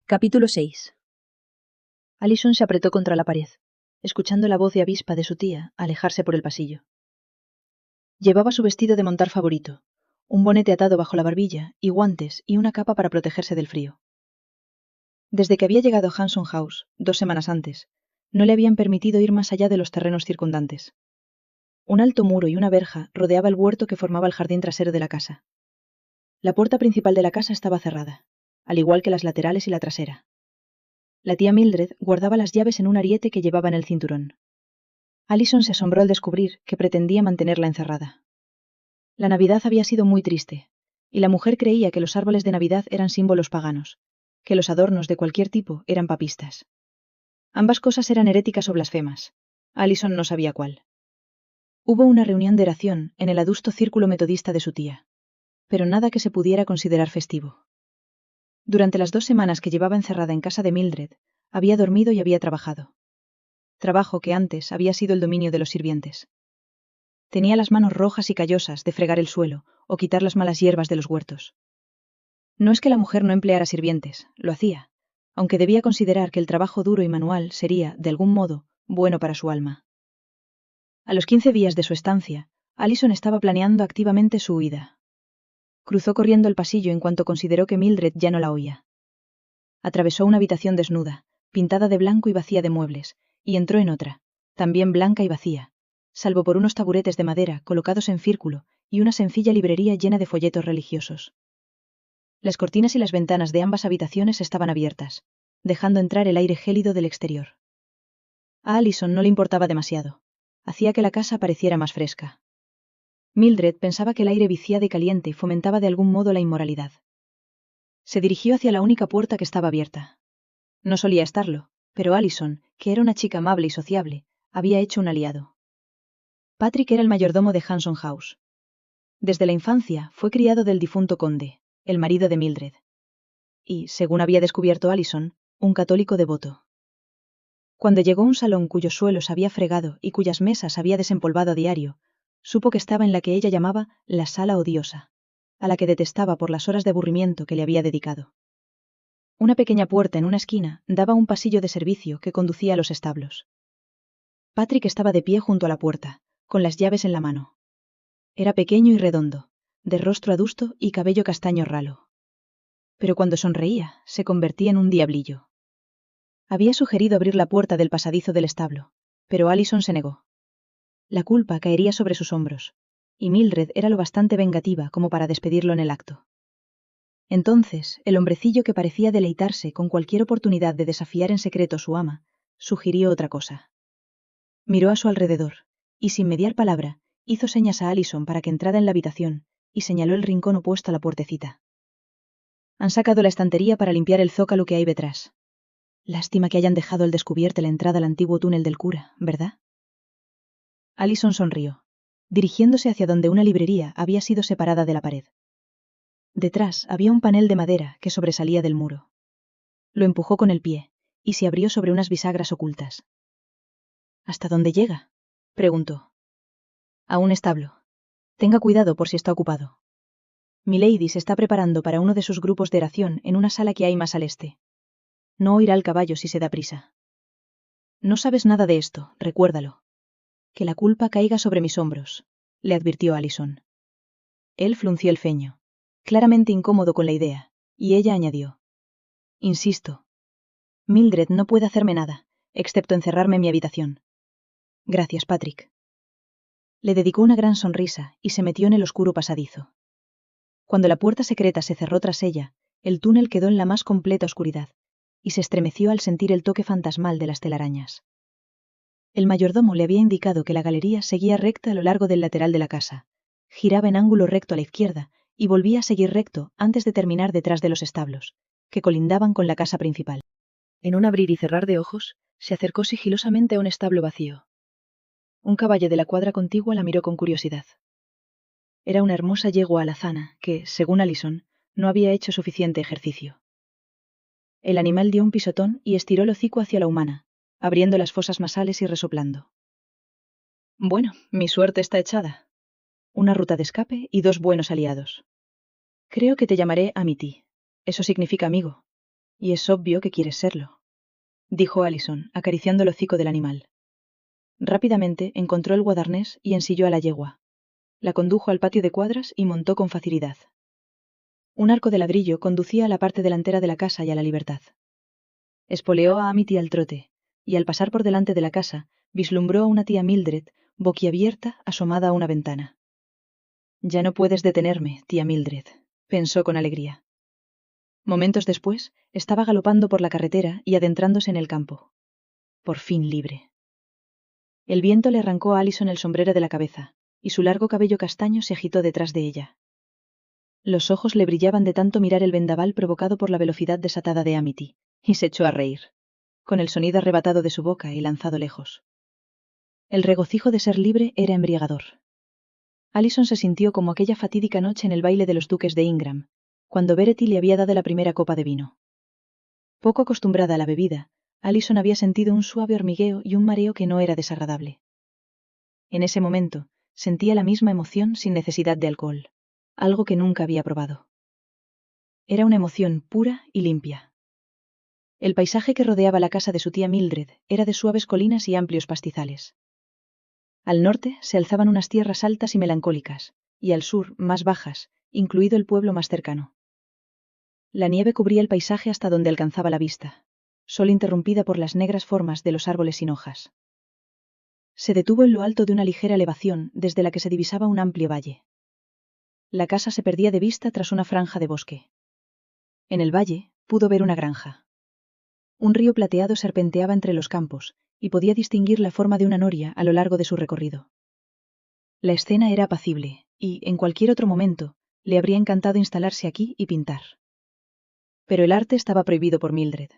Capítulo 6. Allison se apretó contra la pared, escuchando la voz de avispa de su tía alejarse por el pasillo. Llevaba su vestido de montar favorito, un bonete atado bajo la barbilla y guantes y una capa para protegerse del frío. Desde que había llegado a Hanson House, 2 semanas antes, no le habían permitido ir más allá de los terrenos circundantes. Un alto muro y una verja rodeaba el huerto que formaba el jardín trasero de la casa. La puerta principal de la casa estaba cerrada, al igual que las laterales y la trasera. La tía Mildred guardaba las llaves en un ariete que llevaba en el cinturón. Allison se asombró al descubrir que pretendía mantenerla encerrada. La Navidad había sido muy triste, y la mujer creía que los árboles de Navidad eran símbolos paganos, que los adornos de cualquier tipo eran papistas. Ambas cosas eran heréticas o blasfemas. Allison no sabía cuál. Hubo una reunión de oración en el adusto círculo metodista de su tía, pero nada que se pudiera considerar festivo. Durante las 2 semanas que llevaba encerrada en casa de Mildred, había dormido y había trabajado. Trabajo que antes había sido el dominio de los sirvientes. Tenía las manos rojas y callosas de fregar el suelo o quitar las malas hierbas de los huertos. No es que la mujer no empleara sirvientes, lo hacía, aunque debía considerar que el trabajo duro y manual sería, de algún modo, bueno para su alma. A los 15 días de su estancia, Allison estaba planeando activamente su huida. Cruzó corriendo el pasillo en cuanto consideró que Mildred ya no la oía. Atravesó una habitación desnuda, pintada de blanco y vacía de muebles, y entró en otra, también blanca y vacía, salvo por unos taburetes de madera colocados en círculo y una sencilla librería llena de folletos religiosos. Las cortinas y las ventanas de ambas habitaciones estaban abiertas, dejando entrar el aire gélido del exterior. A Allison no le importaba demasiado. Hacía que la casa pareciera más fresca. Mildred pensaba que el aire viciado y caliente fomentaba de algún modo la inmoralidad. Se dirigió hacia la única puerta que estaba abierta. No solía estarlo, pero Allison, que era una chica amable y sociable, había hecho un aliado. Patrick era el mayordomo de Hanson House. Desde la infancia fue criado del difunto conde, el marido de Mildred. Y, según había descubierto Allison, un católico devoto. Cuando llegó a un salón cuyos suelos había fregado y cuyas mesas había desempolvado a diario, supo que estaba en la que ella llamaba la sala odiosa, a la que detestaba por las horas de aburrimiento que le había dedicado. Una pequeña puerta en una esquina daba a un pasillo de servicio que conducía a los establos. Patrick estaba de pie junto a la puerta, con las llaves en la mano. Era pequeño y redondo, de rostro adusto y cabello castaño ralo. Pero cuando sonreía, se convertía en un diablillo. Había sugerido abrir la puerta del pasadizo del establo, pero Allison se negó. La culpa caería sobre sus hombros, y Mildred era lo bastante vengativa como para despedirlo en el acto. Entonces, el hombrecillo que parecía deleitarse con cualquier oportunidad de desafiar en secreto a su ama, sugirió otra cosa. Miró a su alrededor, y sin mediar palabra, hizo señas a Allison para que entrara en la habitación, y señaló el rincón opuesto a la puertecita. Han sacado la estantería para limpiar el zócalo que hay detrás. Lástima que hayan dejado al descubierto la entrada al antiguo túnel del cura, ¿verdad? Allison sonrió, dirigiéndose hacia donde una librería había sido separada de la pared. Detrás había un panel de madera que sobresalía del muro. Lo empujó con el pie, y se abrió sobre unas bisagras ocultas. ¿Hasta dónde llega?, preguntó. A un establo. Tenga cuidado por si está ocupado. Milady se está preparando para uno de sus grupos de oración en una sala que hay más al este. No oirá el caballo si se da prisa. No sabes nada de esto, recuérdalo. Que la culpa caiga sobre mis hombros, le advirtió Allison. Él frunció el ceño, claramente incómodo con la idea, y ella añadió. Insisto. Mildred no puede hacerme nada, excepto encerrarme en mi habitación. Gracias, Patrick. Le dedicó una gran sonrisa y se metió en el oscuro pasadizo. Cuando la puerta secreta se cerró tras ella, el túnel quedó en la más completa oscuridad, y se estremeció al sentir el toque fantasmal de las telarañas. El mayordomo le había indicado que la galería seguía recta a lo largo del lateral de la casa, giraba en ángulo recto a la izquierda y volvía a seguir recto antes de terminar detrás de los establos, que colindaban con la casa principal. En un abrir y cerrar de ojos, se acercó sigilosamente a un establo vacío. Un caballo de la cuadra contigua la miró con curiosidad. Era una hermosa yegua alazana que, según Allison, no había hecho suficiente ejercicio. El animal dio un pisotón y estiró el hocico hacia la humana, abriendo las fosas nasales y resoplando. Bueno, mi suerte está echada. Una ruta de escape y 2 buenos aliados. Creo que te llamaré Amity. Eso significa amigo. Y es obvio que quieres serlo, dijo Allison, acariciando el hocico del animal. Rápidamente encontró el guadarnés y ensilló a la yegua. La condujo al patio de cuadras y montó con facilidad. Un arco de ladrillo conducía a la parte delantera de la casa y a la libertad. Espoleó a Amity al trote, y al pasar por delante de la casa, vislumbró a una tía Mildred, boquiabierta, asomada a una ventana. Ya no puedes detenerme, tía Mildred, pensó con alegría. Momentos después, estaba galopando por la carretera y adentrándose en el campo. Por fin libre. El viento le arrancó a Allison el sombrero de la cabeza, y su largo cabello castaño se agitó detrás de ella. Los ojos le brillaban de tanto mirar el vendaval provocado por la velocidad desatada de Amity, y se echó a reír, con el sonido arrebatado de su boca y lanzado lejos. El regocijo de ser libre era embriagador. Allison se sintió como aquella fatídica noche en el baile de los duques de Ingram, cuando Verity le había dado la primera copa de vino. Poco acostumbrada a la bebida, Allison había sentido un suave hormigueo y un mareo que no era desagradable. En ese momento, sentía la misma emoción sin necesidad de alcohol, algo que nunca había probado. Era una emoción pura y limpia. El paisaje que rodeaba la casa de su tía Mildred era de suaves colinas y amplios pastizales. Al norte se alzaban unas tierras altas y melancólicas, y al sur, más bajas, incluido el pueblo más cercano. La nieve cubría el paisaje hasta donde alcanzaba la vista, solo interrumpida por las negras formas de los árboles sin hojas. Se detuvo en lo alto de una ligera elevación desde la que se divisaba un amplio valle. La casa se perdía de vista tras una franja de bosque. En el valle, pudo ver una granja. Un río plateado serpenteaba entre los campos, y podía distinguir la forma de una noria a lo largo de su recorrido. La escena era apacible, y, en cualquier otro momento, le habría encantado instalarse aquí y pintar. Pero el arte estaba prohibido por Mildred.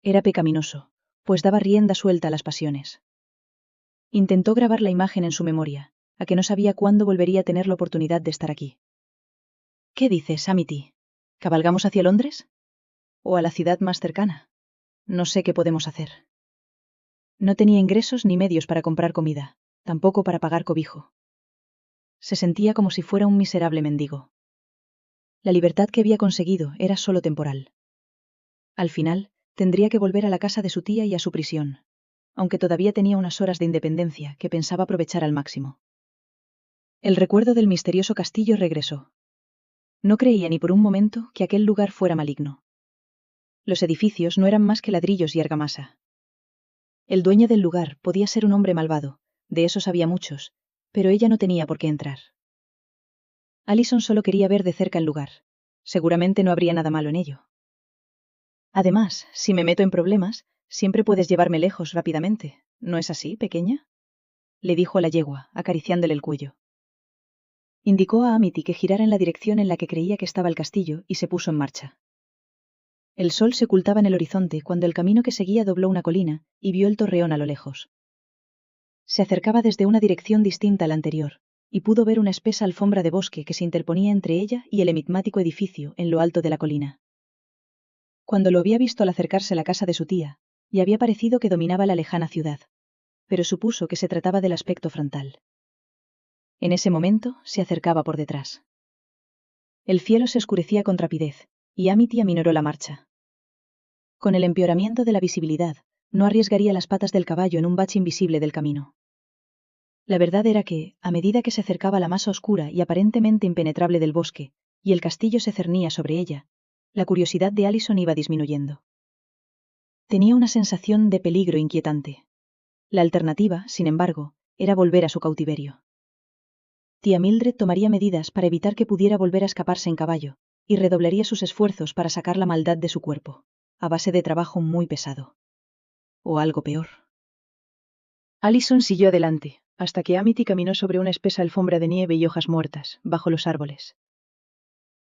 Era pecaminoso, pues daba rienda suelta a las pasiones. Intentó grabar la imagen en su memoria, a que no sabía cuándo volvería a tener la oportunidad de estar aquí. ¿Qué dices, Amity? ¿Cabalgamos hacia Londres? ¿O a la ciudad más cercana? No sé qué podemos hacer. No tenía ingresos ni medios para comprar comida, tampoco para pagar cobijo. Se sentía como si fuera un miserable mendigo. La libertad que había conseguido era solo temporal. Al final, tendría que volver a la casa de su tía y a su prisión, aunque todavía tenía unas horas de independencia que pensaba aprovechar al máximo. El recuerdo del misterioso castillo regresó. No creía ni por un momento que aquel lugar fuera maligno. Los edificios no eran más que ladrillos y argamasa. El dueño del lugar podía ser un hombre malvado, de esos había muchos, pero ella no tenía por qué entrar. Allison solo quería ver de cerca el lugar. Seguramente no habría nada malo en ello. Además, si me meto en problemas, siempre puedes llevarme lejos rápidamente. ¿No es así, pequeña? Le dijo a la yegua, acariciándole el cuello. Indicó a Amity que girara en la dirección en la que creía que estaba el castillo y se puso en marcha. El sol se ocultaba en el horizonte cuando el camino que seguía dobló una colina y vio el torreón a lo lejos. Se acercaba desde una dirección distinta a la anterior, y pudo ver una espesa alfombra de bosque que se interponía entre ella y el enigmático edificio en lo alto de la colina. Cuando lo había visto al acercarse a la casa de su tía, le había parecido que dominaba la lejana ciudad, pero supuso que se trataba del aspecto frontal. En ese momento, se acercaba por detrás. El cielo se oscurecía con rapidez, y Amity aminoró la marcha. Con el empeoramiento de la visibilidad, no arriesgaría las patas del caballo en un bache invisible del camino. La verdad era que, a medida que se acercaba a la masa oscura y aparentemente impenetrable del bosque, y el castillo se cernía sobre ella, la curiosidad de Allison iba disminuyendo. Tenía una sensación de peligro inquietante. La alternativa, sin embargo, era volver a su cautiverio. Tía Mildred tomaría medidas para evitar que pudiera volver a escaparse en caballo, y redoblaría sus esfuerzos para sacar la maldad de su cuerpo, a base de trabajo muy pesado. O algo peor. Allison siguió adelante, hasta que Amity caminó sobre una espesa alfombra de nieve y hojas muertas, bajo los árboles.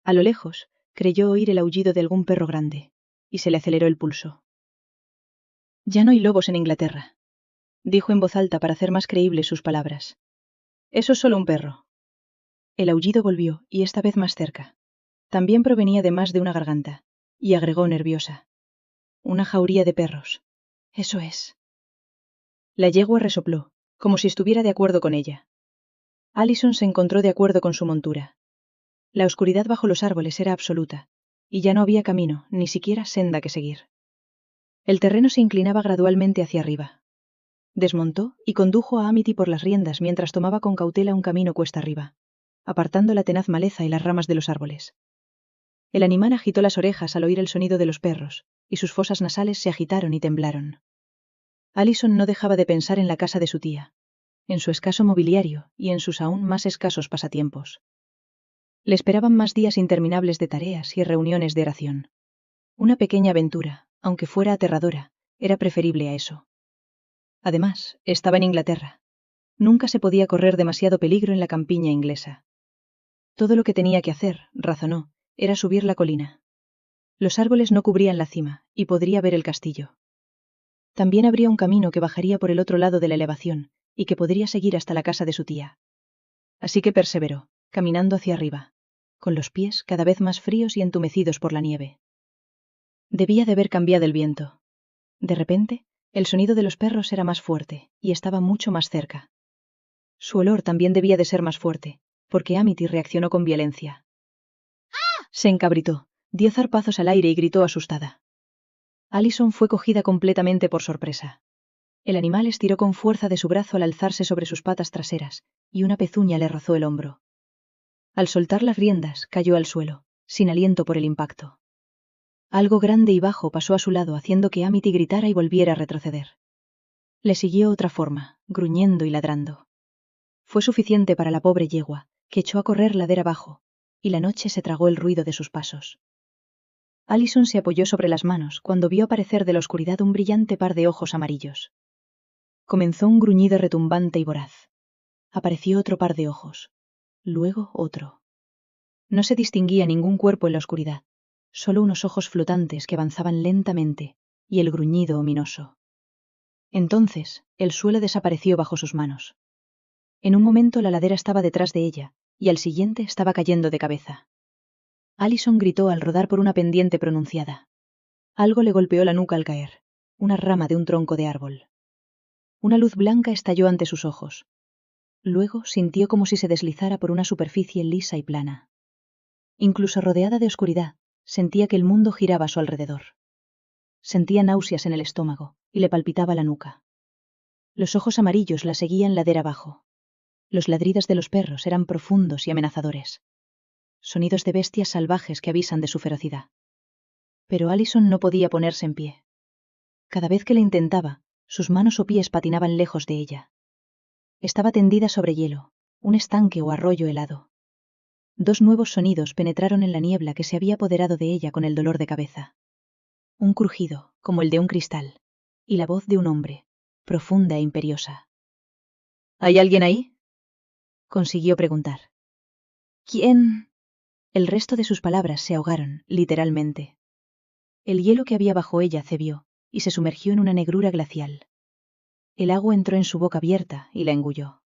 A lo lejos, creyó oír el aullido de algún perro grande, y se le aceleró el pulso. «Ya no hay lobos en Inglaterra», dijo en voz alta para hacer más creíbles sus palabras. «Eso es solo un perro». El aullido volvió, y esta vez más cerca. También provenía de más de una garganta, y agregó nerviosa. «Una jauría de perros. Eso es». La yegua resopló, como si estuviera de acuerdo con ella. Allison se encontró de acuerdo con su montura. La oscuridad bajo los árboles era absoluta, y ya no había camino, ni siquiera senda que seguir. El terreno se inclinaba gradualmente hacia arriba. Desmontó y condujo a Amity por las riendas mientras tomaba con cautela un camino cuesta arriba, apartando la tenaz maleza y las ramas de los árboles. El animal agitó las orejas al oír el sonido de los perros, y sus fosas nasales se agitaron y temblaron. Allison no dejaba de pensar en la casa de su tía, en su escaso mobiliario y en sus aún más escasos pasatiempos. Le esperaban más días interminables de tareas y reuniones de oración. Una pequeña aventura, aunque fuera aterradora, era preferible a eso. Además, estaba en Inglaterra. Nunca se podía correr demasiado peligro en la campiña inglesa. Todo lo que tenía que hacer, razonó, era subir la colina. Los árboles no cubrían la cima, y podría ver el castillo. También habría un camino que bajaría por el otro lado de la elevación, y que podría seguir hasta la casa de su tía. Así que perseveró, caminando hacia arriba, con los pies cada vez más fríos y entumecidos por la nieve. Debía de haber cambiado el viento. De repente, el sonido de los perros era más fuerte, y estaba mucho más cerca. Su olor también debía de ser más fuerte, porque Amity reaccionó con violencia. Se encabritó, dio zarpazos al aire y gritó asustada. Allison fue cogida completamente por sorpresa. El animal estiró con fuerza de su brazo al alzarse sobre sus patas traseras, y una pezuña le rozó el hombro. Al soltar las riendas, cayó al suelo, sin aliento por el impacto. Algo grande y bajo pasó a su lado haciendo que Amity gritara y volviera a retroceder. Le siguió otra forma, gruñendo y ladrando. Fue suficiente para la pobre yegua, que echó a correr ladera abajo, y la noche se tragó el ruido de sus pasos. Allison se apoyó sobre las manos cuando vio aparecer de la oscuridad un brillante par de ojos amarillos. Comenzó un gruñido retumbante y voraz. Apareció otro par de ojos. Luego otro. No se distinguía ningún cuerpo en la oscuridad, solo unos ojos flotantes que avanzaban lentamente, y el gruñido ominoso. Entonces, el suelo desapareció bajo sus manos. En un momento la ladera estaba detrás de ella, y al siguiente estaba cayendo de cabeza. Allison gritó al rodar por una pendiente pronunciada. Algo le golpeó la nuca al caer, una rama de un tronco de árbol. Una luz blanca estalló ante sus ojos. Luego sintió como si se deslizara por una superficie lisa y plana. Incluso rodeada de oscuridad, sentía que el mundo giraba a su alrededor. Sentía náuseas en el estómago, y le palpitaba la nuca. Los ojos amarillos la seguían ladera abajo. Los ladridos de los perros eran profundos y amenazadores. Sonidos de bestias salvajes que avisan de su ferocidad. Pero Allison no podía ponerse en pie. Cada vez que lo intentaba, sus manos o pies patinaban lejos de ella. Estaba tendida sobre hielo, un estanque o arroyo helado. Dos nuevos sonidos penetraron en la niebla que se había apoderado de ella con el dolor de cabeza. Un crujido, como el de un cristal, y la voz de un hombre, profunda e imperiosa. ¿Hay alguien ahí?, consiguió preguntar. ¿Quién? El resto de sus palabras se ahogaron, literalmente. El hielo que había bajo ella cebió, y se sumergió en una negrura glacial. El agua entró en su boca abierta y la engulló.